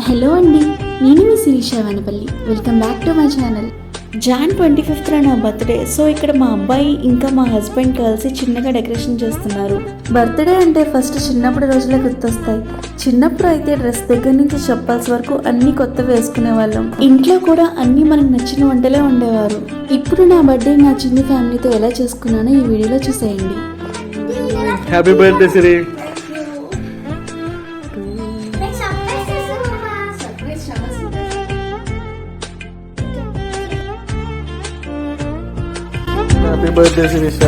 Hello అండి, నేను మీ Sirisha Vanapalli. Welcome back to my channel. Jan 25th నా బర్త్డే. సో ఇక్కడ మా అబ్బాయి ఇంకా మా హస్బెండ్ కలిసి చిన్నగా డెకరేషన్ చేస్తున్నారు. బర్త్డే అంటే ఫస్ట్ చిన్నప్పుడు రోజులే గుర్తొస్తాయి. చిన్నప్పుడు అయితే డ్రెస్ దగ్గర నుంచి చెప్పల్స్ వరకు అన్ని కొత్తవి వేసుకునే వాళ్ళం. ఇంట్లో కూడా అన్ని మనకు నచ్చిన వంటలే ఉండేవారు. ఇప్పుడు నా బర్త్డే నా చిన్న ఫ్యామిలీతో ఎలా చేసుకున్నానో ఈ వీడియోలో చూసేయండి. Happy birthday Siri. Happy birthday Sirisha.